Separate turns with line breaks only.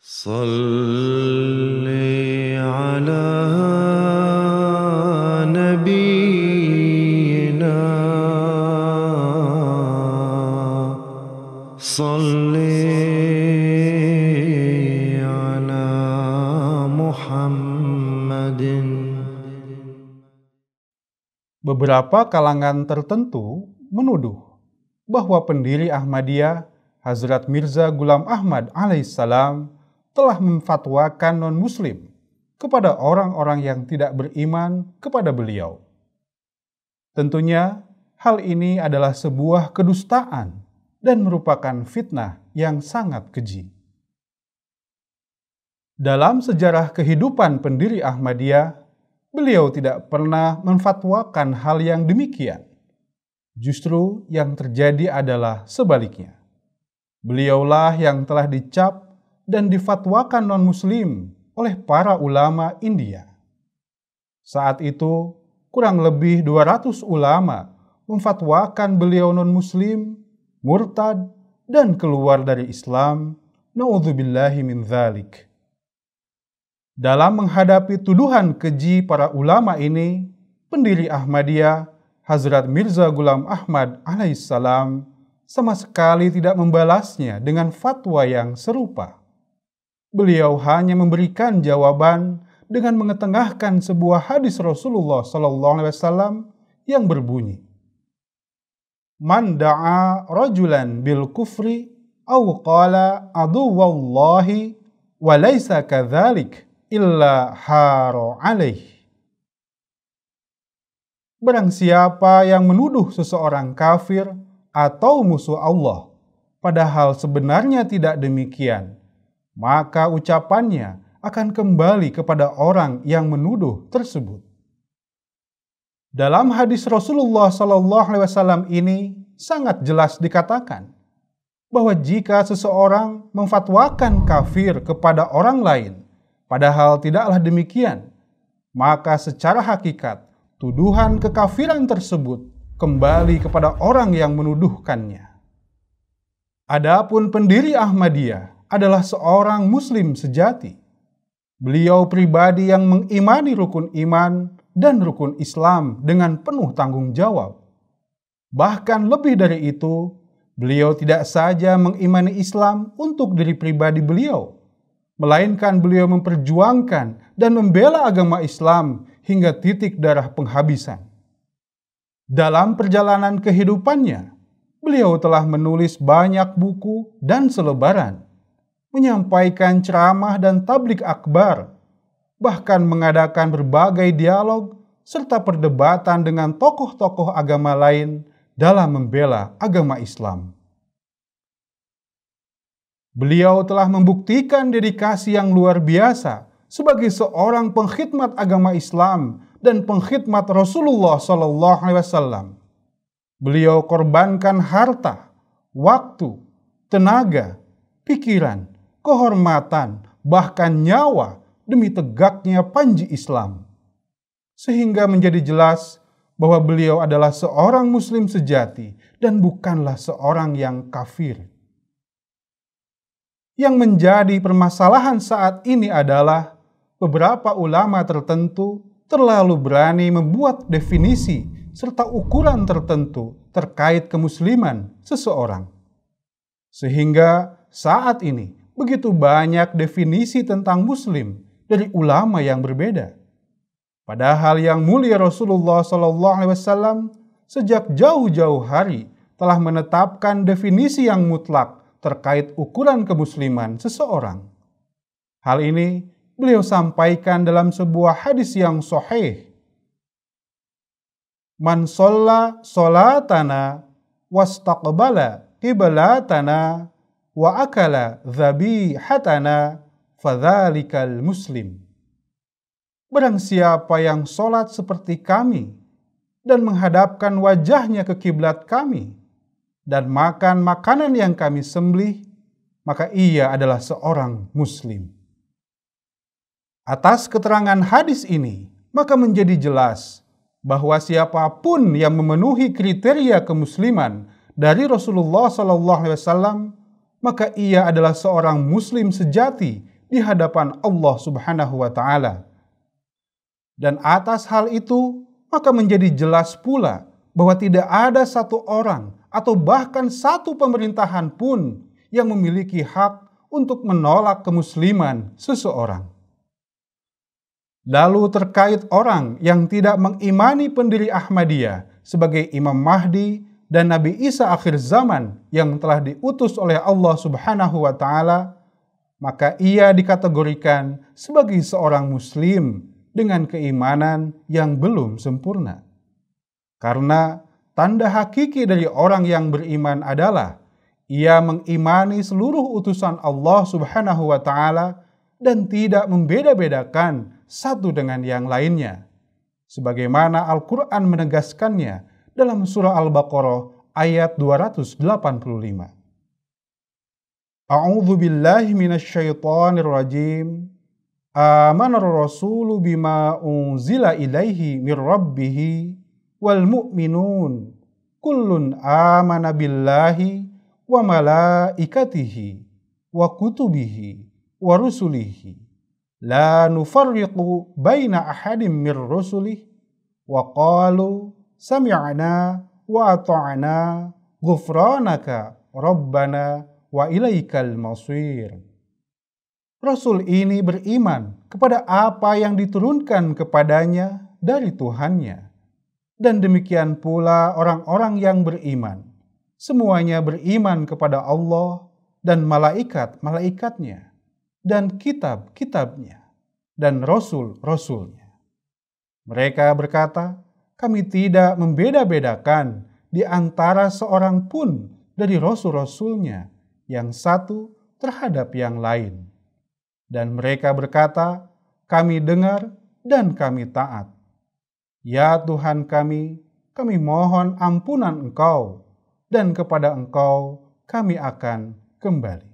صل على نبينا صل على محمد.
Beberapa kalangan tertentu menuduh bahwa pendiri Ahmadiyah, Hazrat Mirza Ghulam Ahmad alaihissalam, telah memfatwakan non-muslim kepada orang-orang yang tidak beriman kepada beliau. Tentunya, hal ini adalah sebuah kedustaan dan merupakan fitnah yang sangat keji. Dalam sejarah kehidupan pendiri Ahmadiyah, beliau tidak pernah memfatwakan hal yang demikian. Justru yang terjadi adalah sebaliknya. Beliaulah yang telah dicap dan difatwakan non-muslim oleh para ulama India. Saat itu, kurang lebih 200 ulama memfatwakan beliau non-muslim, murtad, dan keluar dari Islam. Na'udzubillahi min dzalik. Dalam menghadapi tuduhan keji para ulama ini, pendiri Ahmadiyah, Hazrat Mirza Ghulam Ahmad alaihissalam, sama sekali tidak membalasnya dengan fatwa yang serupa. Beliau hanya memberikan jawaban dengan mengetengahkan sebuah hadis Rasulullah SAW yang berbunyi, "Man da'a rajulan bil kufri aw qala aduwallahi wa laysa kadzalik illa haro alaih." Barang siapa yang menuduh seseorang kafir atau musuh Allah, padahal sebenarnya tidak demikian, maka ucapannya akan kembali kepada orang yang menuduh tersebut. Dalam hadis Rasulullah SAW ini sangat jelas dikatakan bahwa jika seseorang memfatwakan kafir kepada orang lain, padahal tidaklah demikian, maka secara hakikat tuduhan kekafiran tersebut kembali kepada orang yang menuduhkannya. Adapun pendiri Ahmadiyah adalah seorang muslim sejati. Beliau pribadi yang mengimani rukun iman dan rukun Islam dengan penuh tanggung jawab. Bahkan lebih dari itu, beliau tidak saja mengimani Islam untuk diri pribadi beliau, melainkan beliau memperjuangkan dan membela agama Islam hingga titik darah penghabisan. Dalam perjalanan kehidupannya, beliau telah menulis banyak buku dan selebaran, menyampaikan ceramah dan tablik akbar, bahkan mengadakan berbagai dialog serta perdebatan dengan tokoh-tokoh agama lain dalam membela agama Islam. Beliau telah membuktikan dedikasi yang luar biasa sebagai seorang pengkhidmat agama Islam dan pengkhidmat Rasulullah SAW. Beliau korbankan harta, waktu, tenaga, pikiran, kehormatan, bahkan nyawa demi tegaknya panji Islam. Sehingga menjadi jelas bahwa beliau adalah seorang muslim sejati dan bukanlah seorang yang kafir. Yang menjadi permasalahan saat ini adalah beberapa ulama tertentu terlalu berani membuat definisi serta ukuran tertentu terkait kemusliman seseorang. Sehingga saat ini begitu banyak definisi tentang muslim dari ulama yang berbeda. Padahal yang mulia Rasulullah SAW sejak jauh-jauh hari telah menetapkan definisi yang mutlak terkait ukuran kemusliman seseorang. Hal ini beliau sampaikan dalam sebuah hadis yang sahih. Man sholla sholatana wastaqbala qiblatana wa akala dhabihatana fadzalikal muslim. Barang siapa yang sholat seperti kami dan menghadapkan wajahnya ke kiblat kami dan makan makanan yang kami sembelih, maka ia adalah seorang muslim. Atas keterangan hadis ini, maka menjadi jelas bahwa siapapun yang memenuhi kriteria kemusliman dari Rasulullah SAW, maka ia adalah seorang muslim sejati di hadapan Allah Subhanahu wa Ta'ala. Dan atas hal itu, maka menjadi jelas pula bahwa tidak ada satu orang atau bahkan satu pemerintahan pun yang memiliki hak untuk menolak kemusliman seseorang. Lalu terkait orang yang tidak mengimani pendiri Ahmadiyah sebagai Imam Mahdi dan Nabi Isa akhir zaman yang telah diutus oleh Allah Subhanahu wa Ta'ala, maka ia dikategorikan sebagai seorang muslim dengan keimanan yang belum sempurna. Karena tanda hakiki dari orang yang beriman adalah ia mengimani seluruh utusan Allah Subhanahu wa Ta'ala dan tidak membeda-bedakan satu dengan yang lainnya, sebagaimana Al-Quran menegaskannya dalam surah Al-Baqarah ayat 285. A'udzu billahi minasyaitonir rajim. Amanar rasulu bima unzila ilaihi mir rabbih wal mu'minun kullun amana billahi wa malaikatihi wa kutubihi wa rusulihi la nufarriqu baina ahadim mir rusulih wa qalu sami'na wa ata'na ghufranaka rabbana wa ilaikal masir. Rasul ini beriman kepada apa yang diturunkan kepadanya dari Tuhannya. Dan demikian pula orang-orang yang beriman. Semuanya beriman kepada Allah dan malaikat-malaikatnya, dan kitab-kitabnya, dan rasul-rasulnya. Mereka berkata, kami tidak membeda-bedakan di antara seorang pun dari rasul-rasulnya yang satu terhadap yang lain. Dan mereka berkata, kami dengar dan kami taat. Ya Tuhan kami mohon ampunan Engkau, dan kepada Engkau kami akan kembali.